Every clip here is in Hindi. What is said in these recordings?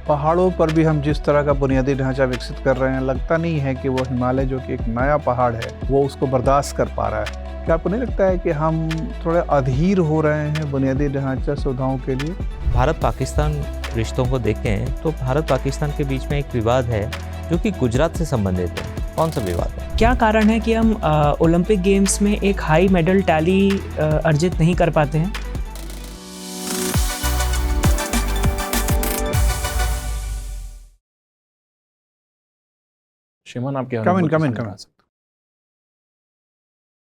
पहाड़ों पर भी हम जिस तरह का बुनियादी ढांचा विकसित कर रहे हैं, लगता नहीं है कि वो हिमालय जो कि एक नया पहाड़ है वो उसको बर्दाश्त कर पा रहा है। क्या आपको नहीं लगता है कि हम थोड़े अधीर हो रहे हैं बुनियादी ढांचा सुविधाओं के लिए? भारत पाकिस्तान रिश्तों को देखें तो भारत पाकिस्तान के बीच में एक विवाद है जो कि गुजरात से संबंधित है। कौन सा विवाद है? क्या कारण है कि हम ओलंपिक गेम्स में एक हाई मेडल टैली अर्जित नहीं कर पाते हैं? श्रीमान आपके कम इन।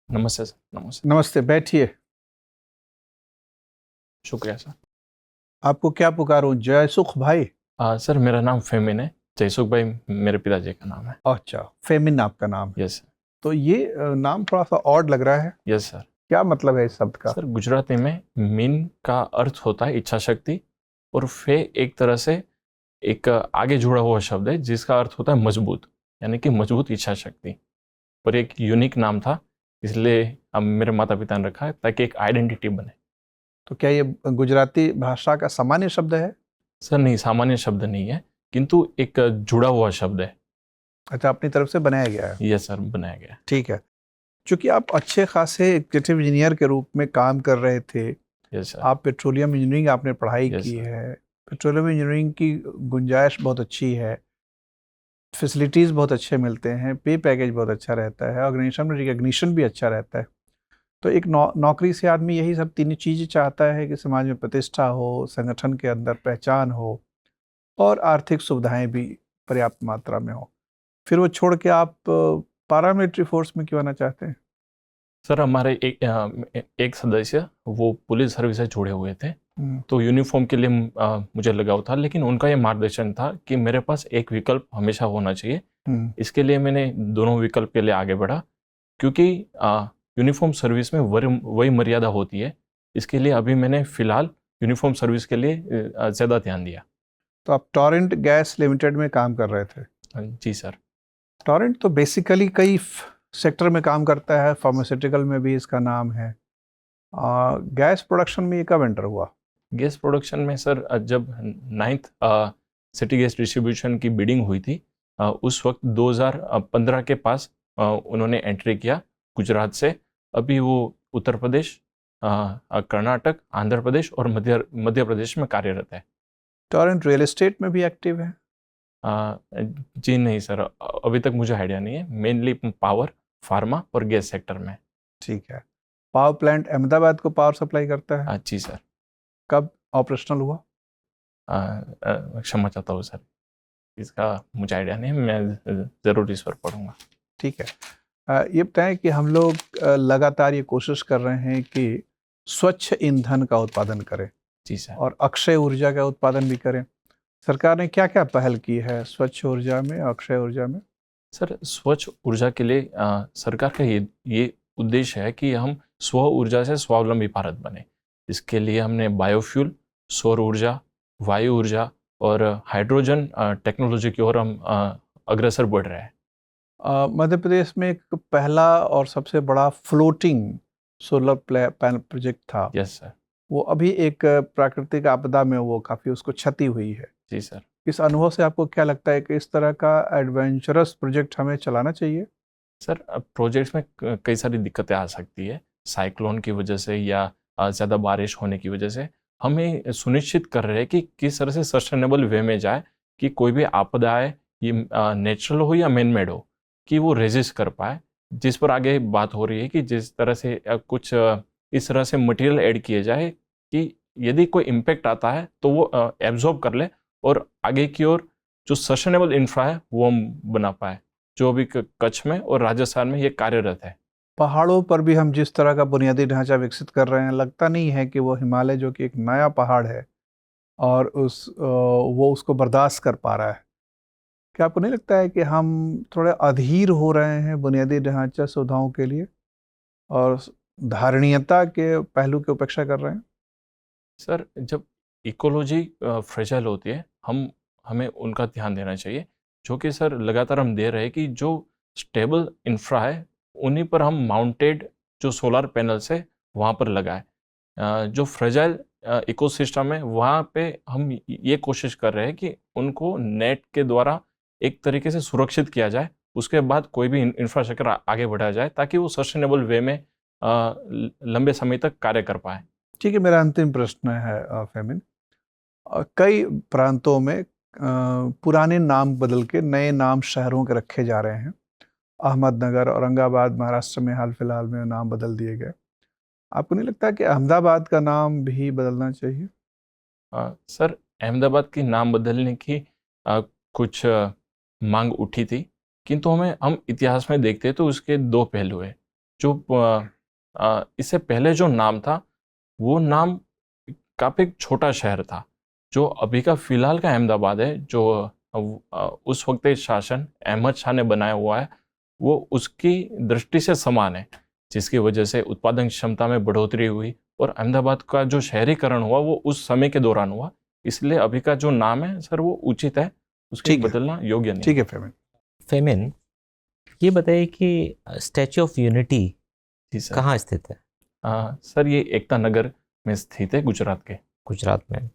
नमस्ते सर। नमस्ते। नमस्ते, बैठिए। शुक्रिया सर। आपको क्या पुकारूं, जयसुख भाई? सर मेरा नाम फेमिन है। जयसुख भाई मेरे पिताजी का नाम है। अच्छा, फेमिन आपका नाम है। Yes sir. तो ये नाम थोड़ा सा ऑड लग रहा है। Yes sir. क्या मतलब है इस शब्द का? सर गुजराती में मीन का अर्थ होता है इच्छा शक्ति, और फे एक तरह से एक आगे जुड़ा हुआ शब्द है जिसका अर्थ होता है मजबूत, यानी कि मजबूत इच्छा शक्ति। पर एक यूनिक नाम था, इसलिए अब मेरे माता पिता ने रखा है ताकि एक आइडेंटिटी बने। तो क्या ये गुजराती भाषा का सामान्य शब्द है? सर नहीं, सामान्य शब्द नहीं है, किंतु एक जुड़ा हुआ शब्द है। अच्छा, अपनी तरफ से बनाया गया है। यस सर, बनाया गया। ठीक है। चूंकि आप अच्छे खासे एग्जीक्यूटिव इंजीनियर के रूप में काम कर रहे थे, यस सर। आप पेट्रोलियम इंजीनियरिंग आपने पढ़ाई Yes, की sir. है। पेट्रोलियम इंजीनियरिंग की गुंजाइश बहुत अच्छी है, फैसिलिटीज़ बहुत अच्छे मिलते हैं, पे पैकेज बहुत अच्छा रहता है, ऑर्गेनाइजेशन में रिकग्निशन भी अच्छा रहता है। तो एक नौकरी से आदमी यही सब तीन चीज़ें चाहता है कि समाज में प्रतिष्ठा हो, संगठन के अंदर पहचान हो और आर्थिक सुविधाएं भी पर्याप्त मात्रा में हो। फिर वो छोड़ के आप पारामिलिट्री फोर्स में क्यों आना चाहते हैं? सर हमारे एक सदस्य वो पुलिस सर्विस से जुड़े हुए थे, तो यूनिफॉर्म के लिए मुझे लगाव था, लेकिन उनका ये मार्गदर्शन था कि मेरे पास एक विकल्प हमेशा होना चाहिए। इसके लिए मैंने दोनों विकल्प के लिए आगे बढ़ा, क्योंकि यूनिफॉर्म सर्विस में वही मर्यादा होती है। इसके लिए अभी मैंने फिलहाल यूनिफॉर्म सर्विस के लिए ज़्यादा ध्यान दिया। तो आप टोरेंट गैस लिमिटेड में काम कर रहे थे? जी सर। टोरेंट तो बेसिकली कई सेक्टर में काम करता है, फार्मास्यूटिकल में भी इसका नाम है। गैस प्रोडक्शन में ये कब एंटर हुआ? गैस प्रोडक्शन में सर जब 9th सिटी गैस डिस्ट्रीब्यूशन की बिडिंग हुई थी, उस वक्त 2015 के पास उन्होंने एंट्री किया गुजरात से। अभी वो उत्तर प्रदेश, कर्नाटक, आंध्र प्रदेश और मध्य प्रदेश में कार्यरत है। टोरेंट रियल एस्टेट में भी एक्टिव है? जी नहीं सर, अभी तक मुझे आइडिया नहीं है। मेनली पावर, फार्मा और गैस सेक्टर में। ठीक है। पावर प्लांट अहमदाबाद को पावर सप्लाई करता है? जी सर। कब ऑपरेशनल हुआ? क्षमा चाहता हूँ सर, इसका मुझे आइडिया नहीं है, मैं ज़रूर इस पर पढ़ूंगा। ठीक है। ये बताएं कि हम लोग लगातार ये कोशिश कर रहे हैं कि स्वच्छ ईंधन का उत्पादन करें। जी सर। और अक्षय ऊर्जा का उत्पादन भी करें। सरकार ने क्या क्या पहल की है स्वच्छ ऊर्जा में, अक्षय ऊर्जा में? सर स्वच्छ ऊर्जा के लिए सरकार का ये उद्देश्य है कि हम स्व ऊर्जा से स्वावलंबी भारत बने। इसके लिए हमने बायोफ्यूल, सौर ऊर्जा, वायु ऊर्जा और हाइड्रोजन टेक्नोलॉजी की ओर हम अग्रसर बढ़ रहे हैं। मध्य प्रदेश में एक पहला और सबसे बड़ा फ्लोटिंग सोलर पैनल प्रोजेक्ट था। Yes sir. वो अभी एक प्राकृतिक आपदा में वो काफ़ी उसको क्षति हुई है। जी सर। इस अनुभव से आपको क्या लगता है कि इस तरह का एडवेंचरस प्रोजेक्ट हमें चलाना चाहिए? सर प्रोजेक्ट्स में कई सारी दिक्कतें आ सकती है, साइक्लोन की वजह से या ज़्यादा बारिश होने की वजह से। हमें सुनिश्चित कर रहे हैं कि किस तरह से सस्टेनेबल वे में जाए, कि कोई भी आपदा आए, ये नेचुरल हो या मैन मेड हो, कि वो रेजिस्ट कर पाए। जिस पर आगे बात हो रही है कि जिस तरह से कुछ इस तरह से मटेरियल ऐड किए जाए कि यदि कोई इम्पैक्ट आता है तो वो एब्जॉर्ब कर ले और आगे की ओर जो सस्टेनेबल इंफ्रा है वो हम बना पाए, जो अभी कच्छ में और राजस्थान में ये कार्यरत है। पहाड़ों पर भी हम जिस तरह का बुनियादी ढांचा विकसित कर रहे हैं, लगता नहीं है कि वो हिमालय जो कि एक नया पहाड़ है और वो उसको बर्दाश्त कर पा रहा है। क्या आपको नहीं लगता है कि हम थोड़े अधीर हो रहे हैं बुनियादी ढांचा सुविधाओं के लिए और धारणीयता के पहलू की उपेक्षा कर रहे हैं? सर जब इकोलॉजी फ्रेजाइल होती है, हमें उनका ध्यान देना चाहिए, जो कि सर लगातार हम दे रहे हैं कि जो स्टेबल इंफ्रा है उन्हीं पर हम माउंटेड जो सोलर पैनल्स है वहाँ पर लगाए। जो फ्रेजाइल इकोसिस्टम है वहाँ पे हम ये कोशिश कर रहे हैं कि उनको नेट के द्वारा एक तरीके से सुरक्षित किया जाए, उसके बाद कोई भी इंफ्रास्ट्रक्चर आगे बढ़ाया जाए ताकि वो सस्टेनेबल वे में लंबे समय तक कार्य कर पाए। ठीक है, मेरा अंतिम प्रश्न है फेमिन। कई प्रांतों में पुराने नाम बदल के नए नाम शहरों के रखे जा रहे हैं। अहमदनगर, औरंगाबाद महाराष्ट्र में हाल फिलहाल में नाम बदल दिए गए। आपको नहीं लगता कि अहमदाबाद का नाम भी बदलना चाहिए? सर, अहमदाबाद की नाम बदलने की कुछ मांग उठी थी, किंतु हम इतिहास में देखते हैं तो उसके दो पहलू है। जो इससे पहले जो नाम था वो नाम काफ़ी छोटा शहर था। जो अभी का फिलहाल का अहमदाबाद है, जो उस वक्त के शासन अहमद शाह ने बनाया हुआ है, वो उसकी दृष्टि से समान है, जिसकी वजह से उत्पादन क्षमता में बढ़ोतरी हुई और अहमदाबाद का जो शहरीकरण हुआ वो उस समय के दौरान हुआ। इसलिए अभी का जो नाम है सर वो उचित है, उसके बदलना योग्य नहीं। ठीक है फेमिन। फेमिन, ये बताइए कि स्टैच्यू ऑफ यूनिटी जी सर। कहाँ स्थित है? सर ये एकता नगर में स्थित है, गुजरात के। गुजरात में।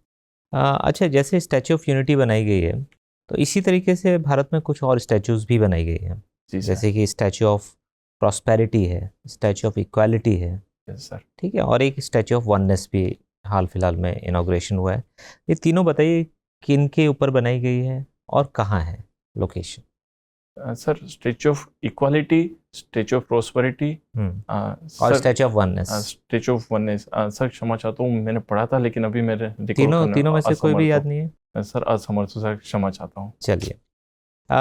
अच्छा, जैसे स्टैच्यू ऑफ यूनिटी बनाई गई है तो इसी तरीके से भारत में कुछ और स्टैच्यूज भी बनाई गई हैं, जैसे कि स्टैच्यू ऑफ प्रॉस्पेरिटी है, स्टैच्यू ऑफ इक्वालिटी है, सर। ठीक है, और एक स्टैच्यू ऑफ वननेस भी हाल फिलहाल में इनॉग्रेशन हुआ है। ये तीनों बताइए किन के ऊपर बनाई गई है और कहाँ है location? Sir, statue of equality, statue of prosperity और statue of oneness. Statue of oneness, sir क्षमा चाहता हूँ, मैंने पढ़ा था लेकिन अभी मेरे तीनों में से कोई भी याद नहीं है? सर असमर्थ, सर क्षमा चाहता हूँ। चलिए,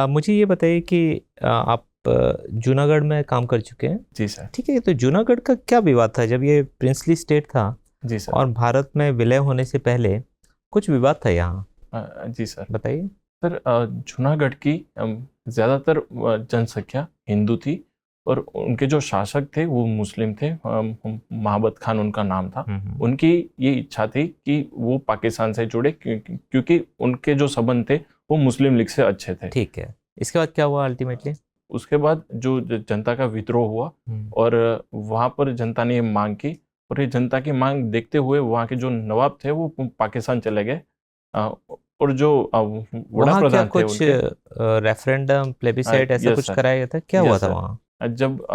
मुझे ये बताइए कि आप जूनागढ़ में काम कर चुके हैं। जी सर। ठीक है, तो जूनागढ़ का क्या विवाद था जब ये प्रिंसली स्टेट था? जी सर। और भारत में विलय होने से पहले कुछ विवाद था यहाँ। जी सर, बताइए। सर, जूनागढ़ की ज़्यादातर जनसंख्या हिंदू थी और उनके जो शासक थे वो मुस्लिम थे। महाबत खान उनका नाम था। उनकी ये इच्छा थी कि वो पाकिस्तान से जुड़े क्योंकि उनके जो संबंध थे वो मुस्लिम लीग से अच्छे थे। ठीक है, इसके बाद क्या हुआ अल्टीमेटली? उसके बाद जो जनता का विद्रोह हुआ और वहाँ पर जनता ने ये मांग की और ये जनता की मांग देखते हुए वहाँ के जो नवाब थे वो पाकिस्तान चले गए और जो वड़ा प्रधान थे कुछ रेफरेंडम प्लेबिसाइट ऐसा कुछ कराया गया था, क्या हुआ था वहाँ? जब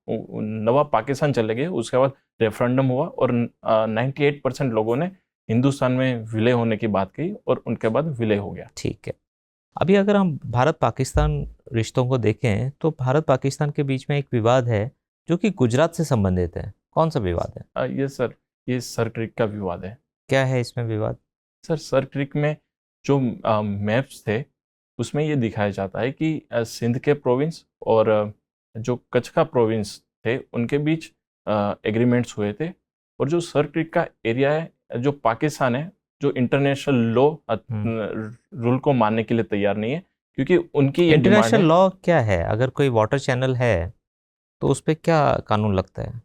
नवाब पाकिस्तान चले गए उसके बाद रेफरेंडम हुआ और 98% लोगों ने हिंदुस्तान में विलय होने की बात कही और उनके बाद विलय हो गया। ठीक है, अभी अगर हम भारत पाकिस्तान रिश्तों को देखें तो भारत पाकिस्तान के बीच में एक विवाद है जो कि गुजरात से संबंधित है। कौन सा विवाद है? ये सर, ये सर क्रिक का विवाद है। क्या है इसमें विवाद? सर, सर क्रिक में जो मैप्स थे उसमें ये दिखाया जाता है कि सिंध के प्रोविंस और जो कच्छ का प्रोविंस थे उनके बीच एग्रीमेंट्स हुए थे और जो सर क्रिक का एरिया है, जो पाकिस्तान है, जो इंटरनेशनल लॉ रूल को मानने के लिए तैयार नहीं है क्योंकि उनकी ये इंटरनेशनल लॉ क्या है? अगर कोई वाटर चैनल है तो उस पर क्या कानून लगता है?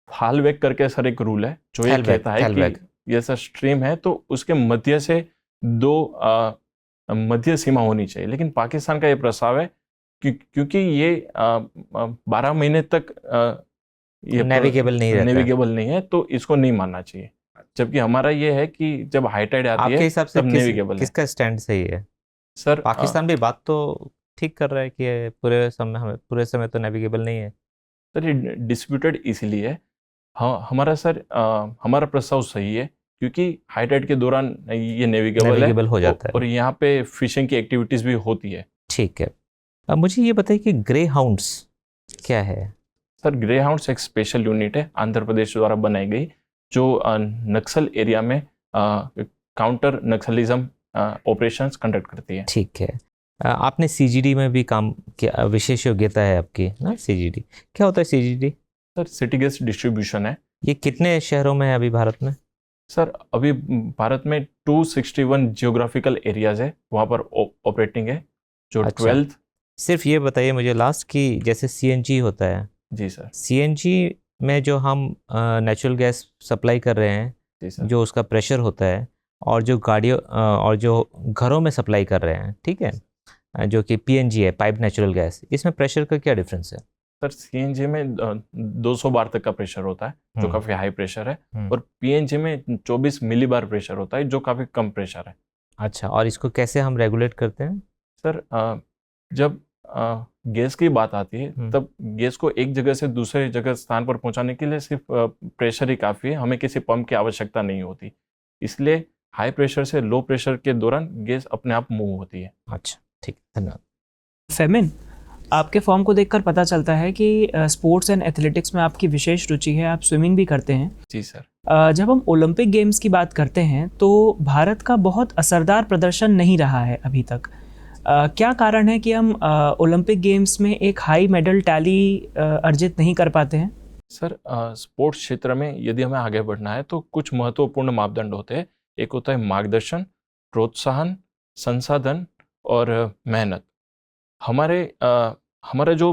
हालवेग करके सर एक रूल है जो ये कहता है कि ये सर स्ट्रीम है तो उसके मध्य से दो मध्य सीमा होनी चाहिए, लेकिन पाकिस्तान का ये प्रस्ताव है क्योंकि ये 12 महीने तक ये नेविगेबल नहीं है तो इसको नहीं मानना चाहिए। जबकि हमारा ये है कि जब हाई टाइड आती आपके है हिसाब से नेविगेबल है। किसका स्टैंड सही है? सर, पाकिस्तान भी बात तो ठीक कर रहा है कि पूरे समय तो नेविगेबल नहीं है। सर ये डिस्प्यूटेड इसीलिए है। हमारा सर हमारा प्रस्ताव सही है क्योंकि हाई टाइड के दौरान ये नेविगेबल हो जाता है और यहाँ पे फिशिंग की एक्टिविटीज भी होती है। ठीक है, अब मुझे ये बताइए कि ग्रे हाउंड्स क्या है? सर, ग्रे हाउंड्स एक स्पेशल यूनिट है आंध्र प्रदेश द्वारा बनाई गई जो नक्सल एरिया में काउंटर नक्सलिज्म ऑपरेशंस कंडक्ट करती है। ठीक है, आपने सीजीडी में भी काम किया, विशेष योग्यता है आपकी ना? सीजीडी क्या होता है? CGD sir city gas distribution है। ये कितने शहरों में है अभी भारत में? सर अभी भारत में 261 जियोग्राफिकल एरियाज है वहाँ पर ऑपरेटिंग है जो 12th। सिर्फ ये बताइए मुझे लास्ट की जैसे सीएनजी होता है। जी सर। सीएनजी में जो हम नेचुरल गैस सप्लाई कर रहे हैं, जी सर, जो उसका प्रेशर होता है और जो गाड़ियों और जो घरों में सप्लाई कर रहे हैं, ठीक है, जो कि पीएनजी है, पाइप नेचुरल गैस, इसमें प्रेशर का क्या डिफरेंस है? सर सीएनजी में 200 बार तक का प्रेशर होता है जो काफ़ी हाई प्रेशर है, और पीएनजी में 24 मिली बार प्रेशर होता है जो काफ़ी कम प्रेशर है। अच्छा, और इसको कैसे हम रेगुलेट करते हैं? सर जब गैस की बात आती है तब गैस को एक जगह से दूसरे जगह स्थान पर पहुंचाने के लिए सिर्फ प्रेशर ही काफ़ी है, हमें किसी पंप की आवश्यकता नहीं होती। इसलिए हाई प्रेशर से लो प्रेशर के दौरान गैस अपने आप मूव होती है। अच्छा, ठीक, धन्यवाद। फेमिन, आपके फॉर्म को देखकर पता चलता है कि स्पोर्ट्स एंड एथलेटिक्स में आपकी विशेष रुचि है, आप स्विमिंग भी करते हैं। जी सर। जब हम ओलंपिक गेम्स की बात करते हैं तो भारत का बहुत असरदार प्रदर्शन नहीं रहा है अभी तक। क्या कारण है कि हम ओलंपिक गेम्स में एक हाई मेडल टैली अर्जित नहीं कर पाते हैं? सर स्पोर्ट्स क्षेत्र में यदि हमें आगे बढ़ना है तो कुछ महत्वपूर्ण मापदंड होते हैं। एक होता है मार्गदर्शन, प्रोत्साहन, संसाधन और मेहनत। हमारा जो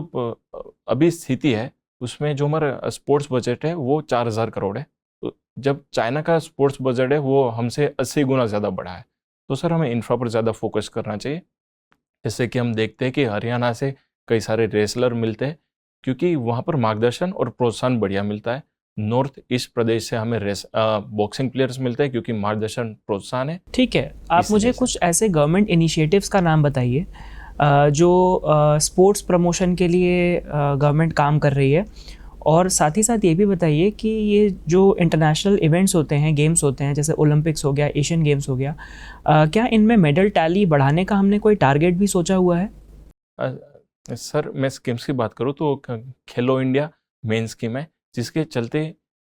अभी स्थिति है उसमें जो हमारा स्पोर्ट्स बजट है वो 4000 करोड़ है। तो जब चाइना का स्पोर्ट्स बजट है वो हमसे 80 गुना ज़्यादा बड़ा है, तो सर हमें इंफ्रा पर ज़्यादा फोकस करना चाहिए। जैसे कि हम देखते हैं कि हरियाणा से कई सारे रेसलर मिलते हैं क्योंकि वहाँ पर मार्गदर्शन और प्रोत्साहन बढ़िया मिलता है। नॉर्थ ईस्ट प्रदेश से हमें बॉक्सिंग प्लेयर्स मिलते हैं क्योंकि मार्गदर्शन प्रोत्साहन है। ठीक है, आप मुझे कुछ ऐसे गवर्नमेंट इनिशिएटिव्स का नाम बताइए जो स्पोर्ट्स प्रमोशन के लिए गवर्नमेंट काम कर रही है, और साथ ही साथ ये भी बताइए कि ये जो इंटरनेशनल इवेंट्स होते हैं, गेम्स होते हैं, जैसे ओलंपिक्स हो गया, एशियन गेम्स हो गया, क्या इनमें मेडल टैली बढ़ाने का हमने कोई टारगेट भी सोचा हुआ है? सर मैं स्कीम्स की बात करूँ तो खेलो इंडिया मेन स्कीम है जिसके चलते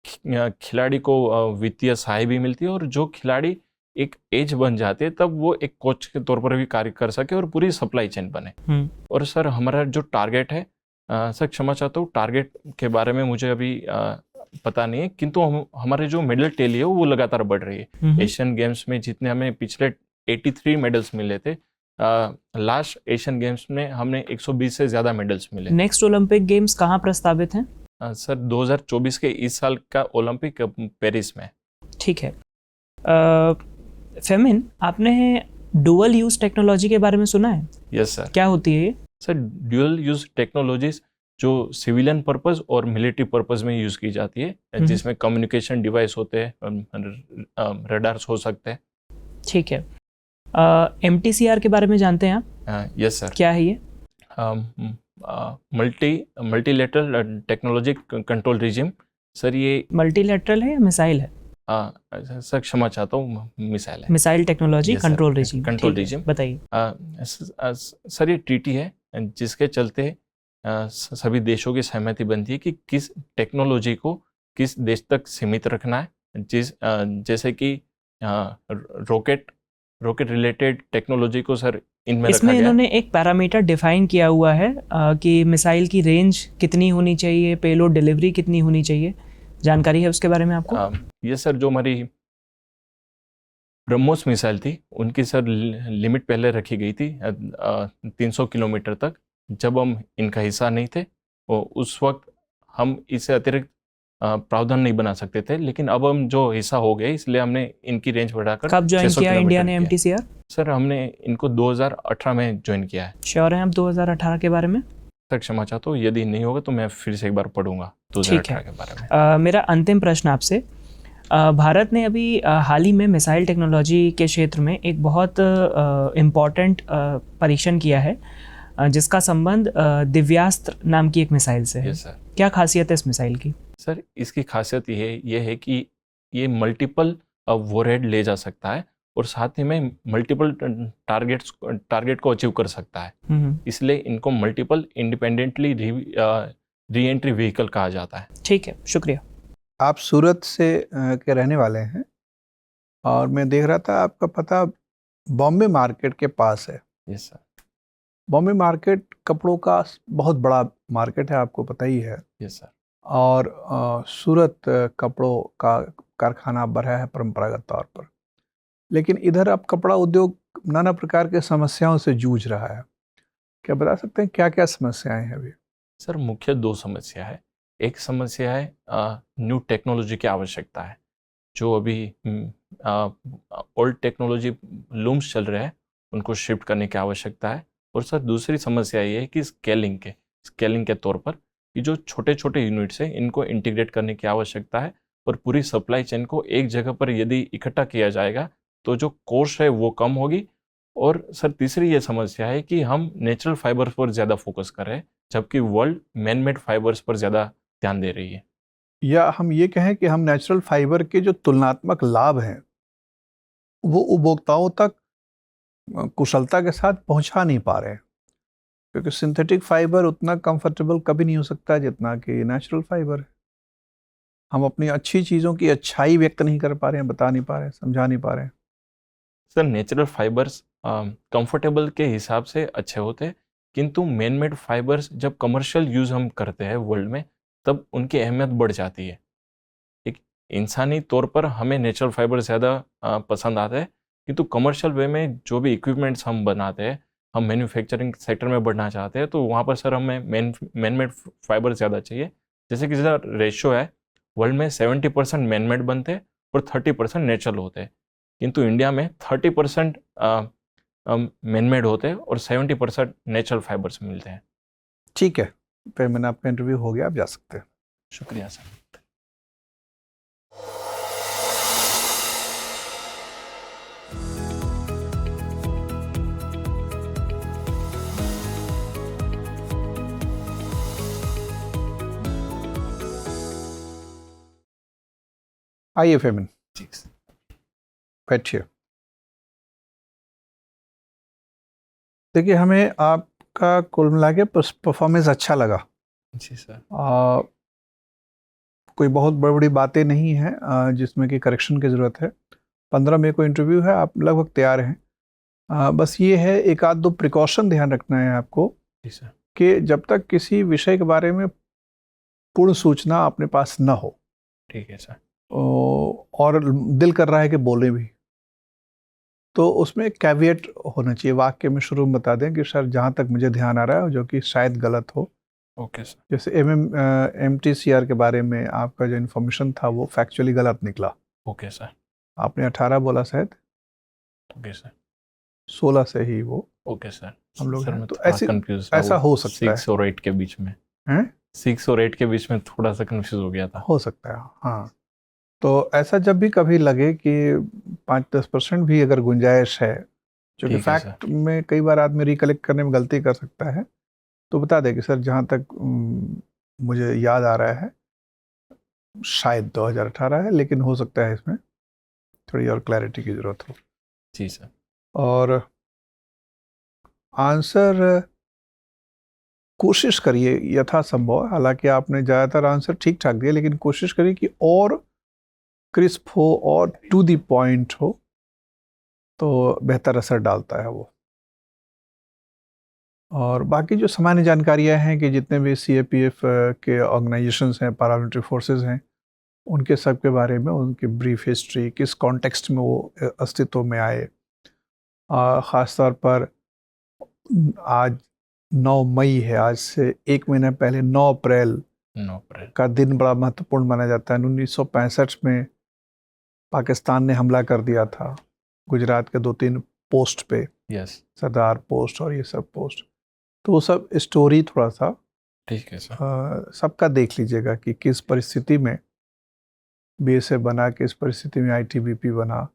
खिलाड़ी को वित्तीय सहाय भी मिलती है, और जो खिलाड़ी एक एज बन जाते हैं तब वो एक कोच के तौर पर भी कार्य कर सके और पूरी सप्लाई चेन बने। और सर हमारा जो टारगेट है, सर क्षमा चाहता हूँ, टारगेट के बारे में मुझे अभी पता नहीं है, किंतु हमारे जो मेडल टैली है वो लगातार बढ़ रही है। एशियन गेम्स में जितने हमें पिछले 83 मेडल्स मिले थे, लास्ट एशियन गेम्स में हमने 120 से ज़्यादा मेडल्स मिले। नेक्स्ट ओलंपिक गेम्स कहाँ प्रस्तावित हैं? सर 2024 के इस साल का ओलंपिक पेरिस में। ठीक है। फेमिन, आपने डुअल यूज टेक्नोलॉजी के बारे में सुना है? Yes sir. क्या होती है ये? सर ड्यूअल यूज टेक्नोलॉजीज जो सिविलियन पर्पस और मिलिट्री पर्पस में यूज़ की जाती है, जिसमें कम्युनिकेशन डिवाइस होते हैं, रडार्स हो सकते हैं। ठीक है। MTCR के बारे में जानते हैं आप? Yes sir. क्या है ये? Multilateral technology control regime. Sir ये मल्टीलेटरल है या मिसाइल है? सर क्षमा चाहता हूँ, मिसाइल है। Missile technology control regime. Control regime, बताइए। सर ये ट्रीटी है जिसके चलते सभी देशों की सहमति बनती है कि किस टेक्नोलॉजी को किस देश तक सीमित रखना है। जैसे कि रॉकेट रिलेटेड टेक्नोलॉजी को सर इनमें इसमें रखा गया। इन्होंने एक पैरामीटर डिफाइन किया हुआ है कि मिसाइल की रेंज कितनी होनी चाहिए, पेलोड डिलीवरी कितनी होनी चाहिए। जानकारी है उसके बारे में आपको? ये सर जो हमारी ब्रह्मोस मिसाइल थी उनकी सर लिमिट पहले रखी गई थी 300 किलोमीटर तक, जब हम इनका हिस्सा नहीं थे और उस वक्त हम इससे अतिरिक्त प्रावधान नहीं बना सकते थे, लेकिन अब हम जो हिस्सा हो गए इसलिए हमने इनकी रेंज बढ़ाकर कब ज्वाइन किया इंडिया ने MTCR? सर हमने इनको 2018 में ज्वाइन किया है। श्योर हैं आप 2018 के बारे में? सर क्षमा चाहता हूँ, यदि नहीं होगा तो मैं फिर से एक बार पढ़ूंगा 2018 के बारे में। मेरा अंतिम प्रश्न आपसे, भारत ने अभी हाल ही में मिसाइल टेक्नोलॉजी के क्षेत्र में एक बहुत इम्पॉर्टेंट परीक्षण किया है जिसका संबंध दिव्यास्त्र नाम की एक मिसाइल से है। सर। क्या खासियत है इस मिसाइल की? सर इसकी खासियत ये है कि ये मल्टीपल वॉरहेड ले जा सकता है और साथ ही में मल्टीपल टारगेट को अचीव कर सकता है। इसलिए इनको multiple independently re entry vehicle कहा जाता है। ठीक है, शुक्रिया। आप सूरत से के रहने वाले हैं और मैं देख रहा था आपका पता बॉम्बे मार्केट के पास है। Yes sir. बॉम्बे मार्केट कपड़ों का बहुत बड़ा मार्केट है, आपको पता ही है। Yes sir. और सूरत कपड़ों का कारखाना बढ़ा है परंपरागत तौर पर, लेकिन इधर अब कपड़ा उद्योग नाना प्रकार के समस्याओं से जूझ रहा है। क्या बता सकते हैं क्या क्या समस्याएं हैं अभी? सर मुख्य 2 समस्या है। एक समस्या है न्यू टेक्नोलॉजी की आवश्यकता है, जो अभी ओल्ड टेक्नोलॉजी लूम्स चल रहे हैं उनको शिफ्ट करने की आवश्यकता है। और सर दूसरी समस्या ये है कि स्केलिंग के तौर पर कि जो छोटे छोटे यूनिट्स हैं इनको इंटीग्रेट करने की आवश्यकता है, और पूरी सप्लाई चेन को एक जगह पर यदि इकट्ठा किया जाएगा तो जो कॉस्ट है वो कम होगी। और सर तीसरी ये समस्या है कि हम नेचुरल फाइबर्स पर ज़्यादा फोकस कर रहे हैं, जबकि वर्ल्ड मैन मेड फाइबर्स पर ज़्यादा ध्यान दे रही है। या हम ये कहें कि हम नेचुरल फाइबर के जो तुलनात्मक लाभ हैं वो उपभोक्ताओं तक कुशलता के साथ पहुंचा नहीं पा रहे हैं, क्योंकि सिंथेटिक फाइबर उतना कंफर्टेबल कभी नहीं हो सकता जितना कि नेचुरल फाइबर है। हम अपनी अच्छी चीज़ों की अच्छाई व्यक्त नहीं कर पा रहे हैं, बता नहीं पा रहे हैं, समझा नहीं पा रहे हैं। सर नेचुरल फाइबर्स कंफर्टेबल के हिसाब से अच्छे होते हैं, किंतु मैन मेड फाइबर्स जब कमर्शियल यूज़ हम करते हैं वर्ल्ड में तब उनकी अहमियत बढ़ जाती है। एक इंसानी तौर पर हमें नेचुरल फाइबर ज़्यादा पसंद आते हैं, किंतु कमर्शियल वे में जो भी इक्विपमेंट्स हम बनाते हैं, हम मैन्युफैक्चरिंग सेक्टर में बढ़ना चाहते हैं, तो वहाँ पर सर हमें मैन मेड फाइबर ज़्यादा चाहिए। जैसे कि सर रेशो है, वर्ल्ड में 70% मैन मेड बनते हैं और 30% नेचुरल होते हैं, किंतु इंडिया में 30% मैन मेड होते हैं और 70% नेचुरल फाइबर्स मिलते हैं। ठीक है, फिर मैंने आपका इंटरव्यू हो गया, आप जा सकते हैं। शुक्रिया सर। आइए फेमिन, बैठिए। देखिए, हमें आपका कुल मिला के परफॉर्मेंस अच्छा लगा। जी सर। कोई बहुत बड़ी बड़ी बातें नहीं हैं जिसमें कि करेक्शन की ज़रूरत है। 15 मई को इंटरव्यू है, आप लगभग तैयार हैं। बस ये है, एक आध दो प्रिकॉशन ध्यान रखना है आपको जी सर। कि जब तक किसी विषय के बारे में पूर्ण सूचना अपने पास ना हो, ठीक है सर, और दिल कर रहा है कि बोले भी, तो उसमें एक कैविएट होना चाहिए। वाक्य में शुरू में बता दें कि सर जहाँ तक मुझे ध्यान आ रहा है, जो कि शायद गलत हो। Okay sir. जैसे MTCR के बारे में आपका जो इन्फॉर्मेशन था वो फैक्चुअली गलत निकला। Okay sir. आपने 18 बोला शायद, ओके सर। 16 से ही वो ओके सर। हम लोग सर हैं। मैं तो थोड़ा ऐसे कंफ्यूज ऐसा हो सकता है। 6 और 8 के बीच में, हैं? 6 और 8 के बीच में थोड़ा सा कंफ्यूज हो गया था। हो सकता है, हाँ। तो ऐसा जब भी कभी लगे कि 5-10% भी अगर गुंजाइश है, जो कि ठीक है फैक्ट में कई बार आदमी रिकलेक्ट करने में गलती कर सकता है, तो बता दे कि सर जहाँ तक मुझे याद आ रहा है शायद 2018 है, लेकिन हो सकता है इसमें थोड़ी और क्लैरिटी की ज़रूरत हो। जी सर। और आंसर कोशिश करिए यथासंभव, हालांकि आपने ज़्यादातर आंसर ठीक ठाक दिए, लेकिन कोशिश करिए कि और क्रिस्प हो और टू द पॉइंट हो, तो बेहतर असर डालता है वो। और बाकी जो सामान्य जानकारियां हैं कि जितने भी CAPF के ऑर्गेनाइजेशंस हैं, पैरामिलिट्री फोर्सेस हैं, उनके सब के बारे में, उनकी ब्रीफ हिस्ट्री, किस कॉन्टेक्स्ट में वो अस्तित्व में आए, ख़ास तौर पर आज 9 मई है, आज से एक महीना पहले 9 अप्रैल का दिन बड़ा महत्वपूर्ण माना जाता है। 1965 में पाकिस्तान ने हमला कर दिया था गुजरात के 2-3 पोस्ट पे, यस, सरदार पोस्ट और ये सब पोस्ट। तो वो सब स्टोरी थोड़ा सा ठीक है सर। सबका देख लीजिएगा कि किस परिस्थिति में BSF बना, किस परिस्थिति में ITBP बना,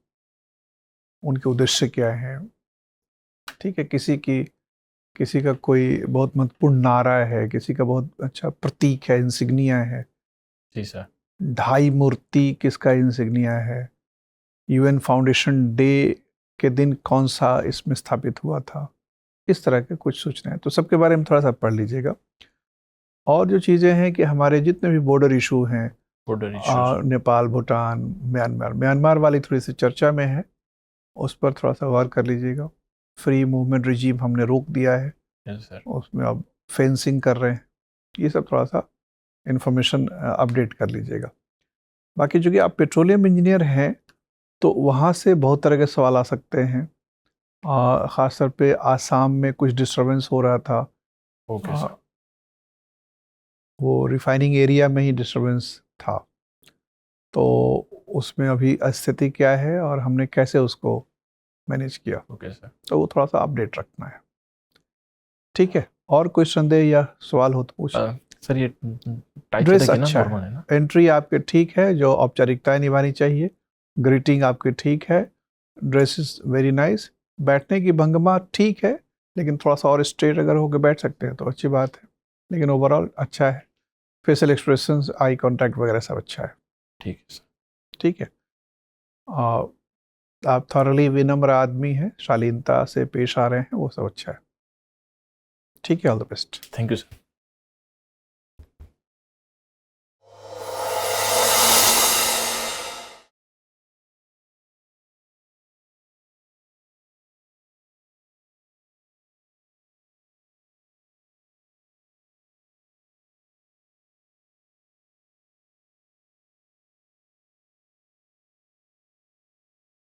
उनके उद्देश्य क्या हैं। ठीक है, किसी का कोई बहुत महत्वपूर्ण नारा है, किसी का बहुत अच्छा प्रतीक है, इंसिग्निया है। जी सर। 2.5 मूर्ति किसका इंसिग्निया है, UN फाउंडेशन डे के दिन कौन सा इसमें स्थापित हुआ था, इस तरह के कुछ सूचनाएं, तो सबके बारे में थोड़ा सा पढ़ लीजिएगा। और जो चीज़ें हैं कि हमारे जितने भी बॉर्डर इशू हैं, नेपाल, भूटान, म्यांमार वाली थोड़ी सी चर्चा में है, उस पर थोड़ा सा गौर कर लीजिएगा। फ्री मूवमेंट रिजीम हमने रोक दिया है, उसमें अब फेंसिंग कर रहे हैं, ये सब थोड़ा सा इंफॉर्मेशन अपडेट कर लीजिएगा। बाकी जो कि आप पेट्रोलियम इंजीनियर हैं, तो वहाँ से बहुत तरह के सवाल आ सकते हैं। ख़ास तौर पे आसाम में कुछ डिस्टर्बेंस हो रहा था। Okay sir. वो रिफाइनिंग एरिया में ही डिस्टर्बेंस था, तो उसमें अभी स्थिति क्या है और हमने कैसे उसको मैनेज किया। Okay sir. तो वो थोड़ा सा अपडेट रखना है। ठीक है, और कोई संदेह या सवाल हो तो पूछ। सर ये टाइट ड्रेस होता है कि ना अच्छा नॉर्मल है ना? एंट्री आपके ठीक है, जो औपचारिकताएं निभानी चाहिए, ग्रीटिंग आपकी ठीक है, ड्रेस इज वेरी नाइस, बैठने की भंगिमा ठीक है, लेकिन थोड़ा सा और स्ट्रेट अगर होकर बैठ सकते हैं तो अच्छी बात है, लेकिन ओवरऑल अच्छा है। फेशियल एक्सप्रेशंस, आई कांटेक्ट वगैरह सब अच्छा है। ठीक है सर। ठीक है। और आप थॉरली विनम्र आदमी हैं, शालीनता से पेश आ रहे हैं, वो सब अच्छा है। ठीक है, all the best. Thank you sir.